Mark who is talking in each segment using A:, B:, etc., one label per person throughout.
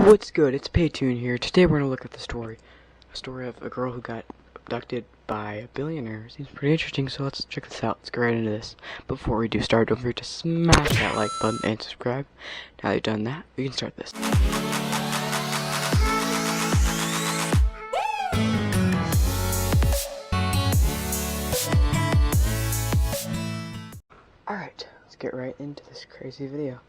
A: What's good? It's Paytune here. Today we're gonna look at a story of a girl who got abducted by a billionaire. Seems pretty interesting, so let's check this out. Let's get right into this. Before we do start, don't forget to smash that like button and subscribe. Now that you've done that, we can start this. Alright, let's get right into this crazy video.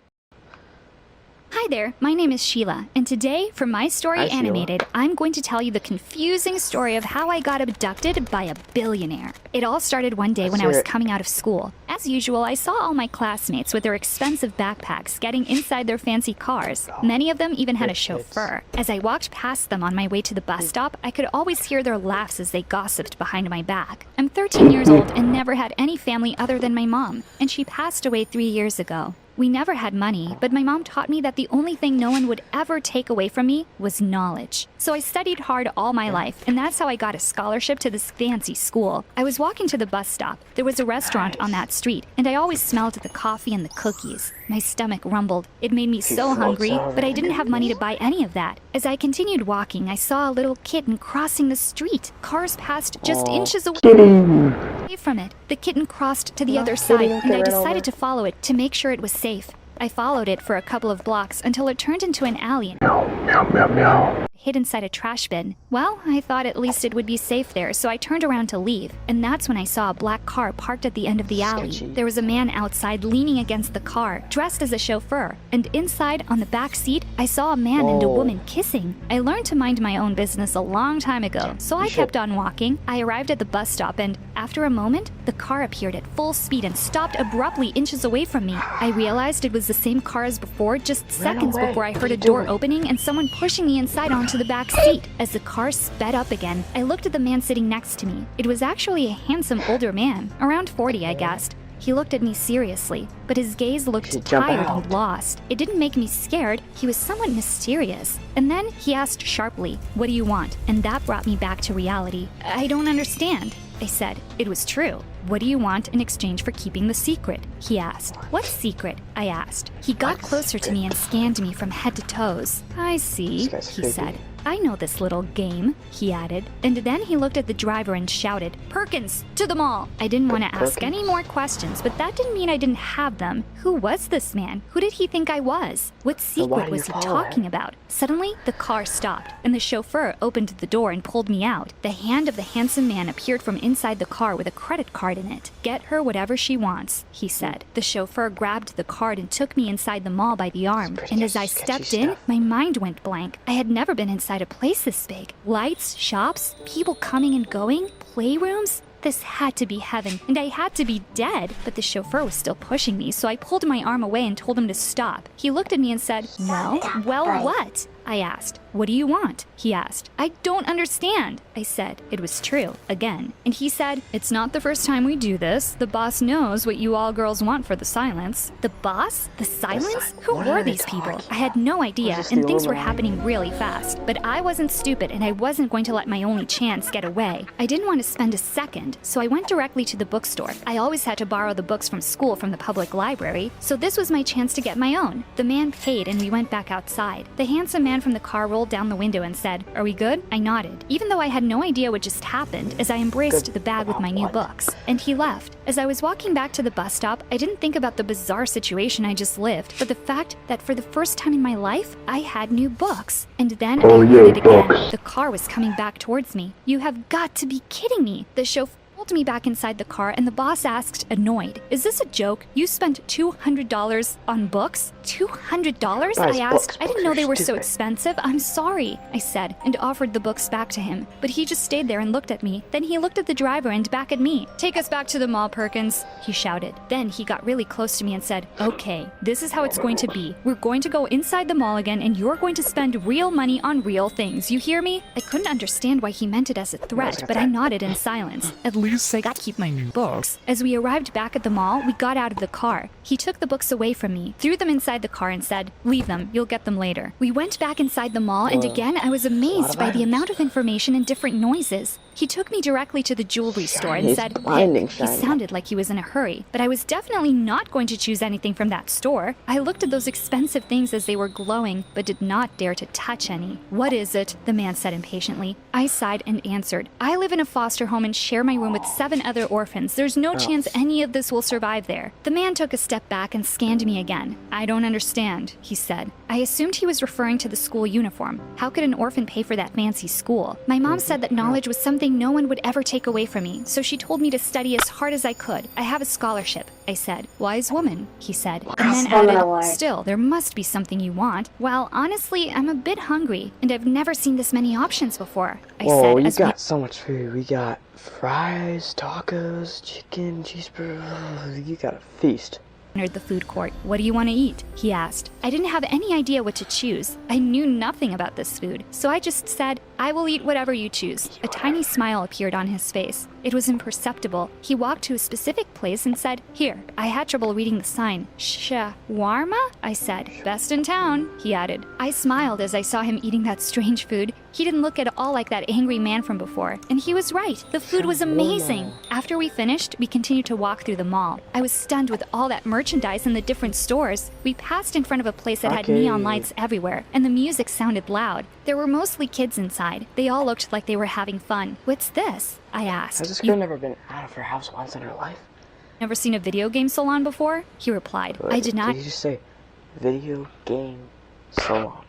B: Hi there, my name is Sheila, and today, for My Story
A: Hi,
B: Animated, I'm going to tell you the confusing story of how I got abducted by a billionaire. It all started one day when I was coming out of school. As usual, I saw all my classmates with their expensive backpacks getting inside their fancy cars. Many of them even had a chauffeur. As I walked past them on my way to the bus stop, I could always hear their laughs as they gossiped behind my back. I'm 13 years old and never had any family other than my mom, and she passed away 3 years ago. We never had money, but my mom taught me that the only thing no one would ever take away from me was knowledge. So I studied hard all my life, and that's how I got a scholarship to this fancy school. I was walking to the bus stop. There was a restaurant on that street, and I always smelled the coffee and the cookies. My stomach rumbled. It made me so hungry, but I didn't have money to buy any of that. As I continued walking, I saw a little kitten crossing the street. Cars passed just inches away from it. The kitten crossed to the other side, and I decided to follow it to make sure it was safe. I followed it for a couple of blocks until it turned into an alley and hid inside a trash bin. Well, I thought at least it would be safe there, so I turned around to leave. And that's when I saw a black car parked at the end of the alley. There was a man outside leaning against the car, dressed as a chauffeur. And inside, on the back seat, I saw a man and a woman kissing. I learned to mind my own business a long time ago, so I kept on walking. I arrived at the bus stop, and after a moment, the car appeared at full speed and stopped abruptly inches away from me. I realized it was the same car as before, just seconds before I heard a door opening and someone pushing me inside onto the back seat. As the car sped up again, I looked at the man sitting next to me. It was actually a handsome older man, around 40 I guessed. He looked at me seriously, but his gaze looked tired and lost. It didn't make me scared, he was somewhat mysterious. And then he asked sharply, "What do you want?" And that brought me back to reality. "I don't understand," I said. It was true. "What do you want in exchange for keeping the secret?" he asked. "What secret?" I asked. He got closer to me and scanned me from head to toes. "I see," he said. "I know this little game," he added. And then he looked at the driver and shouted, "Perkins, to the mall!" I didn't want to ask any more questions, but that didn't mean I didn't have them. Who was this man? Who did he think I was? What secret was he talking about? Suddenly, the car stopped, and the chauffeur opened the door and pulled me out. The hand of the handsome man appeared from inside the car with a credit card in it. "Get her whatever she wants," he said. The chauffeur grabbed the card and took me inside the mall by the arm. And as I stepped in, my mind went blank. I had never been inside a place this big. Lights, shops, people coming and going, playrooms. This had to be heaven, and I had to be dead. But the chauffeur was still pushing me, so I pulled my arm away and told him to stop. He looked at me and said, Well, what?" I asked. "What do you want?" he asked. "I don't understand," I said. It was true, again. And he said, "It's not the first time we do this. The boss knows what you all girls want for the silence." The boss? The silence? Who were these people? I had no idea, and things were happening really fast. But I wasn't stupid, and I wasn't going to let my only chance get away. I didn't want to spend a second, so I went directly to the bookstore. I always had to borrow the books from school from the public library, so this was my chance to get my own. The man paid, and we went back outside. The handsome man from the car rolled down the window and said, "Are we good?" I nodded, even though I had no idea what just happened, as I embraced the bag with my new books. And he left. As I was walking back to the bus stop, I didn't think about the bizarre situation I just lived, but the fact that for the first time in my life, I had new books. And then I heard it again. The car was coming back towards me. "You have got to be kidding me." The chauffeur pulled me back inside the car, and the boss asked, annoyed, "Is this a joke? You spent $200 on books?" $200? I asked. "I didn't know they were so expensive. I'm sorry," I said, and offered the books back to him. But he just stayed there and looked at me. Then he looked at the driver and back at me. "Take us back to the mall, Perkins," he shouted. Then he got really close to me and said, "Okay, this is how it's going to be. We're going to go inside the mall again, and you're going to spend real money on real things. You hear me?" I couldn't understand why he meant it as a threat, but I nodded in silence. At least I got to keep my new books. As we arrived back at the mall, we got out of the car. He took the books away from me, threw them inside the car and said, "Leave them, you'll get them later." We went back inside the mall, and again I was amazed by the amount of information and different noises. He took me directly to the jewelry store and
C: Shiny,
B: said,
C: blinding
B: "Pick." He
C: shiny.
B: sounded like he was in a hurry, but I was definitely not going to choose anything from that store. I looked at those expensive things as they were glowing, but did not dare to touch any. "What is it?" the man said impatiently. I sighed and answered, "I live in a foster home and share my room with 7 other orphans. There's no chance any of this will survive there." The man took a step back and scanned me again. "I don't understand," he said. I assumed he was referring to the school uniform. How could an orphan pay for that fancy school? My mom said that knowledge was something no one would ever take away from me, so she told me to study as hard as I could. "I have a scholarship," I said. "Wise woman," he said, and then added, "Still, there must be something you want." "Well, honestly, I'm a bit hungry, and I've never seen this many options before," I
C: Whoa,
B: said
C: you
B: as
C: got so much food. We got fries, tacos, chicken, cheeseburger. You got a feast.
B: entered the food court. "What do you want to eat?" he asked. I didn't have any idea what to choose. I knew nothing about this food, so I just said, "I will eat whatever you choose." A tiny smile appeared on his face. It was imperceptible. He walked to a specific place and said, "Here." I had trouble reading the sign. "Shawarma?" I said. "Best in town," he added. I smiled as I saw him eating that strange food. He didn't look at all like that angry man from before, and he was right. The food was amazing. After we finished, we continued to walk through the mall. I was stunned with all that merchandise in the different stores. We passed in front of a place that had neon lights everywhere, and the music sounded loud. There were mostly kids inside. They all looked like they were having fun. "What's this?" I asked.
C: Has this girl never been out of her house once in her life?
B: "Never seen a video game salon before?" He replied. I did not.
C: Did you just say video game salon?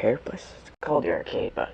C: Hair place? It's called the arcade, buddy.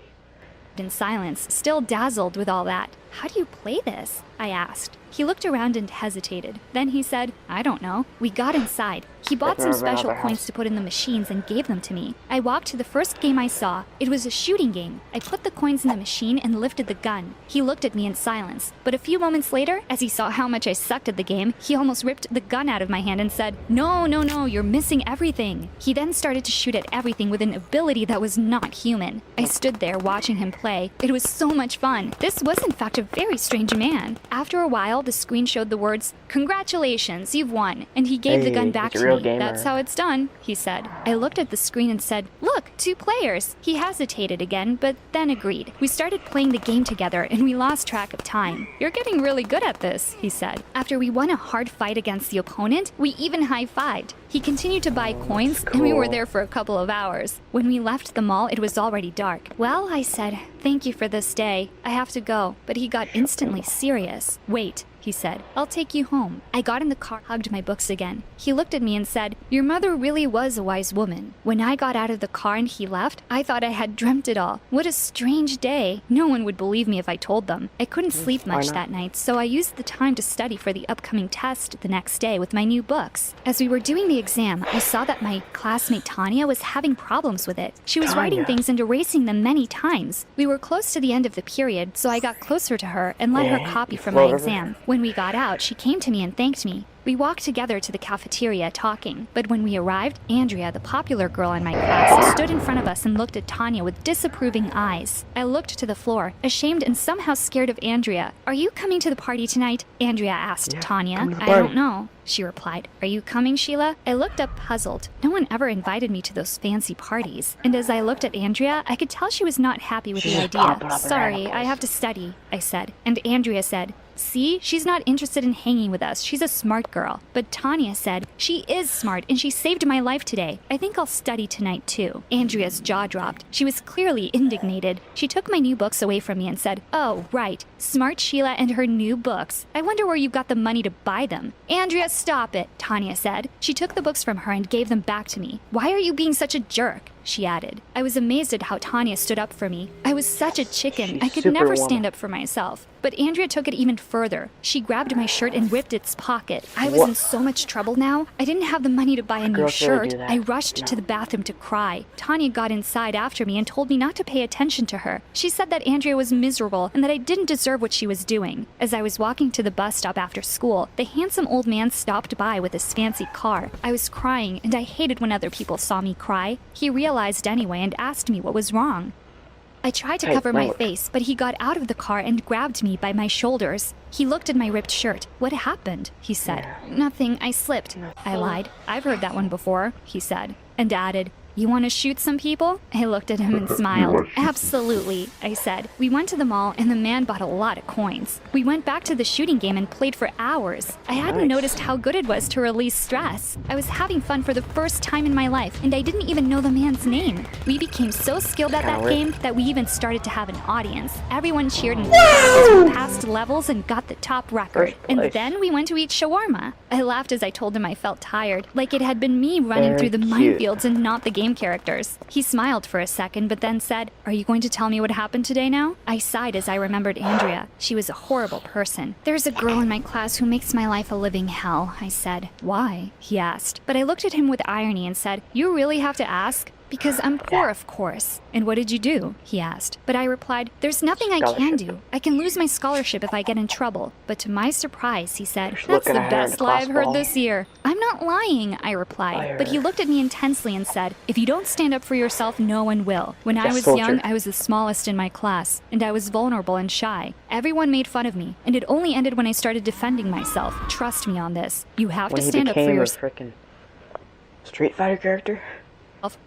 B: In silence, still dazzled with all that. "How do you play this?" I asked. He looked around and hesitated. Then he said, "I don't know." We got inside. He bought some special coins to put in the machines and gave them to me. I walked to the first game I saw. It was a shooting game. I put the coins in the machine and lifted the gun. He looked at me in silence. But a few moments later, as he saw how much I sucked at the game, he almost ripped the gun out of my hand and said, No, you're missing everything." He then started to shoot at everything with an ability that was not human. I stood there watching him play. It was so much fun. This was in fact a very strange man. After a while, the screen showed the words, "Congratulations, you've won," and he gave the gun back to me.
C: Gamer.
B: "That's how it's done," he said. I looked at the screen and said, "Look, 2 players." He hesitated again, but then agreed. We started playing the game together, and we lost track of time. "You're getting really good at this," he said. After we won a hard fight against the opponent, we even high-fived. He continued to buy coins, and we were there for a couple of hours. When we left the mall, it was already dark. "Well," I said, "thank you for this day. I have to go." But he got instantly serious. "Wait," he said. "I'll take you home." I got in the car, hugged my books again. He looked at me and said, "Your mother really was a wise woman." When I got out of the car and he left, I thought I had dreamt it all. What a strange day. No one would believe me if I told them. I couldn't sleep much that night, so I used the time to study for the upcoming test the next day with my new books. As we were doing the exam, I saw that my classmate Tanya was having problems with it. She was writing things and erasing them many times. We were close to the end of the period, so I got closer to her and let her copy from my exam. When we got out, she came to me and thanked me. We walked together to the cafeteria talking, but when we arrived, Andrea, the popular girl in my class, stood in front of us and looked at Tanya with disapproving eyes. I looked to the floor, ashamed and somehow scared of Andrea. "Are you coming to the party tonight?" Andrea asked Tanya. "I don't know," she replied. "Are you coming, Sheila?" I looked up puzzled. No one ever invited me to those fancy parties. And as I looked at Andrea, I could tell she was not happy with the idea. "Sorry, I have to study," I said. And Andrea said, "See, she's not interested in hanging with us. She's a smart girl." But Tanya said, "She is smart and she saved my life today. I think I'll study tonight too." Andrea's jaw dropped. She was clearly indignated. She took my new books away from me and said, "Oh, right. Smart Sheila and her new books. I wonder where you got the money to buy them." "Andrea, stop it," Tanya said. She took the books from her and gave them back to me. "Why are you being such a jerk?" she added. I was amazed at how Tanya stood up for me. I was such a chicken. I could never stand up for myself. But Andrea took it even further. She grabbed my shirt and ripped its pocket. I was in so much trouble now. I didn't have the money to buy a new shirt. I rushed to the bathroom to cry. Tanya got inside after me and told me not to pay attention to her. She said that Andrea was miserable and that I didn't deserve what she was doing. As I was walking to the bus stop after school, the handsome old man stopped by with his fancy car. I was crying, and I hated when other people saw me cry. He realized anyway and asked me what was wrong. I tried to cover my face, but he got out of the car and grabbed me by my shoulders. He looked at my ripped shirt. "What happened?" he said. "Nothing, I slipped." I lied. "I've heard that one before," he said, and added, You want to shoot some people? I looked at him and smiled. Absolutely, I said. We went to the mall and the man bought a lot of coins. We went back to the shooting game and played for hours. I hadn't noticed how good it was to release stress. I was having fun for the first time in my life, and I didn't even know the man's name. We became so skilled at that game that we even started to have an audience. Everyone cheered and we passed levels and got the top record. And then we went to eat shawarma. I laughed as I told him I felt tired, like it had been me running through the minefields and not the game characters. He smiled for a second, but then said, "Are you going to tell me what happened today now?" I sighed as I remembered Andrea. She was a horrible person. "There's a girl in my class who makes my life a living hell," I said. "Why?" he asked. But I looked at him with irony and said, "You really have to ask?" "Because I'm poor, of course." "And what did you do?" he asked. But I replied, "There's nothing I can do. I can lose my scholarship if I get in trouble." But to my surprise, he said, "That's the best lie I've heard this year." "I'm not lying," I replied. But he looked at me intensely and said, "If you don't stand up for yourself, no one will. When I was young, I was the smallest in my class, and I was vulnerable and shy. Everyone made fun of me, and it only ended when I started defending myself. Trust me on this. You have to stand up for yourself.
C: Street Fighter character?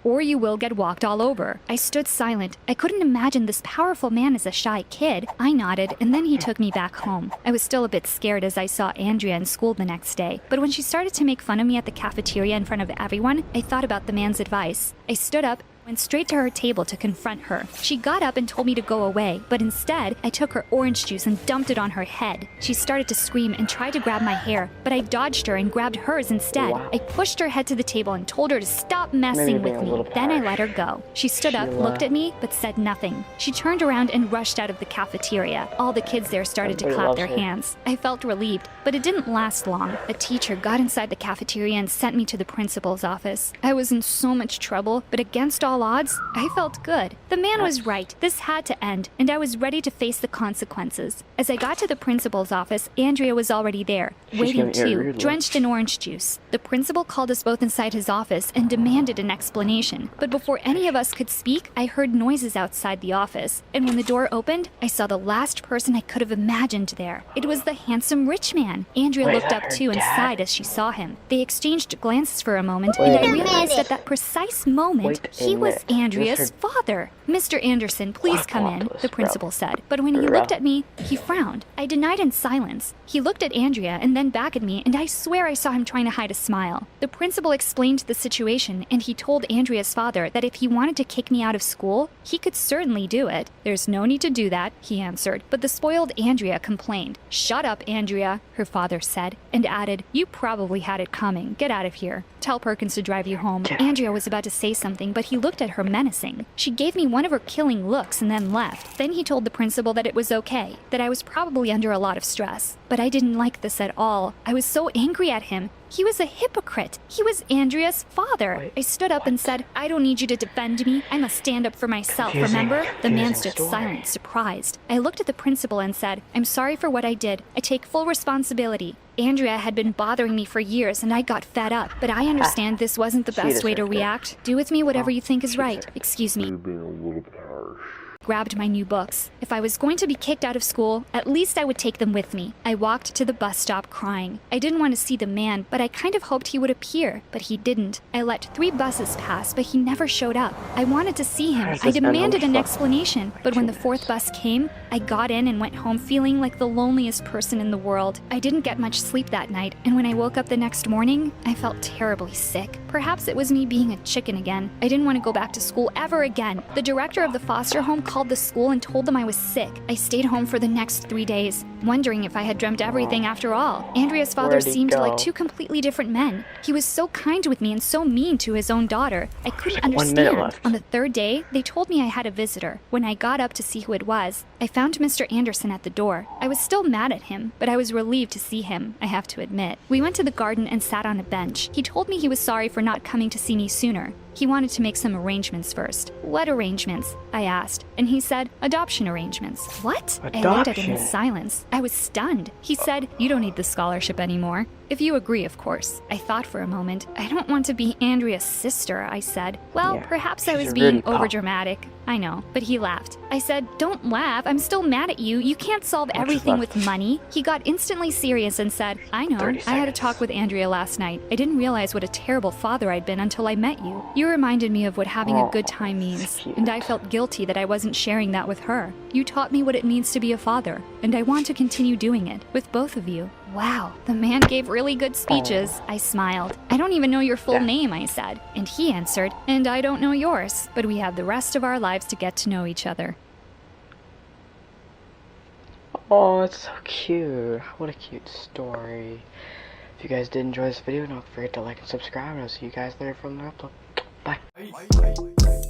B: Or you will get walked all over." I stood silent. I couldn't imagine this powerful man as a shy kid. I nodded, and then he took me back home. I was still a bit scared as I saw Andrea in school the next day, but when she started to make fun of me at the cafeteria in front of everyone, I thought about the man's advice. I stood up, went straight to her table to confront her. She got up and told me to go away, but instead, I took her orange juice and dumped it on her head. She started to scream and tried to grab my hair, but I dodged her and grabbed hers instead. I pushed her head to the table and told her to stop messing with me. Then I let her go. She stood up, looked at me, but said nothing. She turned around and rushed out of the cafeteria. All the kids there started to clap their hands. I felt relieved, but it didn't last long. A teacher got inside the cafeteria and sent me to the principal's office. I was in so much trouble, but against all odds, I felt good. The man was right. This had to end, and I was ready to face the consequences. As I got to the principal's office, Andrea was already there, waiting too, drenched in orange juice. The principal called us both inside his office and demanded an explanation. But before any of us could speak, I heard noises outside the office. And when the door opened, I saw the last person I could have imagined there. It was the handsome rich man. Andrea looked up too and sighed as she saw him. They exchanged glances for a moment, and I realized at that precise moment, he was Andrea's father. "Mr. Anderson, please come in," the principal said. But when he looked at me, he frowned. I denied in silence. He looked at Andrea and then back at me, and I swear I saw him trying to hide a smile. The principal explained the situation, and he told Andrea's father that if he wanted to kick me out of school, he could certainly do it. "There's no need to do that," he answered. But the spoiled Andrea complained. "Shut up, Andrea," her father said, and added, "You probably had it coming. Get out of here. Tell Perkins to drive you home." Andrea was about to say something, but he looked at her menacing. She gave me one of her killing looks and then left. Then he told the principal that it was okay, that I was probably under a lot of stress. But I didn't like this at all. I was so angry at him. He was a hypocrite. He was Andrea's father. I stood up and said, "I don't need you to defend me. I must stand up for myself, remember?" The man stood silent, surprised. I looked at the principal and said, "I'm sorry for what I did. I take full responsibility. Andrea had been bothering me for years and I got fed up, but I understand this wasn't the best way to react. Do with me whatever you think is right." Excuse me. Grabbed my new books. If I was going to be kicked out of school, at least I would take them with me. I walked to the bus stop crying. I didn't want to see the man, but I kind of hoped he would appear, but he didn't. I let 3 buses pass, but he never showed up. I wanted to see him. I demanded an explanation, but when the 4th bus came, I got in and went home feeling like the loneliest person in the world. I didn't get much sleep that night, and when I woke up the next morning, I felt terribly sick. Perhaps it was me being a chicken again. I didn't want to go back to school ever again. The director of the foster home called the school and told them I was sick. I stayed home for the next 3 days, wondering if I had dreamt everything after all. Andrea's father seemed like 2 completely different men. He was so kind with me and so mean to his own daughter. I couldn't understand. On the 3rd day, they told me I had a visitor. When I got up to see who it was, I found Mr. Anderson at the door. I was still mad at him, but I was relieved to see him, I have to admit. We went to the garden and sat on a bench. He told me he was sorry for not coming to see me sooner. He wanted to make some arrangements first. "What arrangements?" I asked, and he said, "Adoption arrangements." "What?" I looked at him in silence. I was stunned. He said, "You don't need the scholarship anymore." If you agree, of course. I thought for a moment. I don't want to be Andrea's sister, I said. Well,
C: Yeah,
B: perhaps I
C: she's
B: was
C: a
B: being
C: really pop.
B: overdramatic. I know, but he laughed. I said, don't laugh. I'm still mad at you. You can't solve everything with money. He got instantly serious and said, I know.
C: 30
B: I had a talk
C: seconds.
B: with Andrea last night. I didn't realize what a terrible father I'd been until I met you. You reminded me of what having a good time means,
C: cute.
B: and I felt guilty that I wasn't sharing that with her. You taught me what it means to be a father, and I want to continue doing it with both of you. Wow, the man gave really good speeches. I smiled. I don't even know your full name, I said. And he answered, and I don't know yours, but we have the rest of our lives to get to know each other.
C: Oh, it's so cute. What a cute story. If you guys did enjoy this video, don't forget to like and subscribe, and I'll see you guys later for another upload. Bye.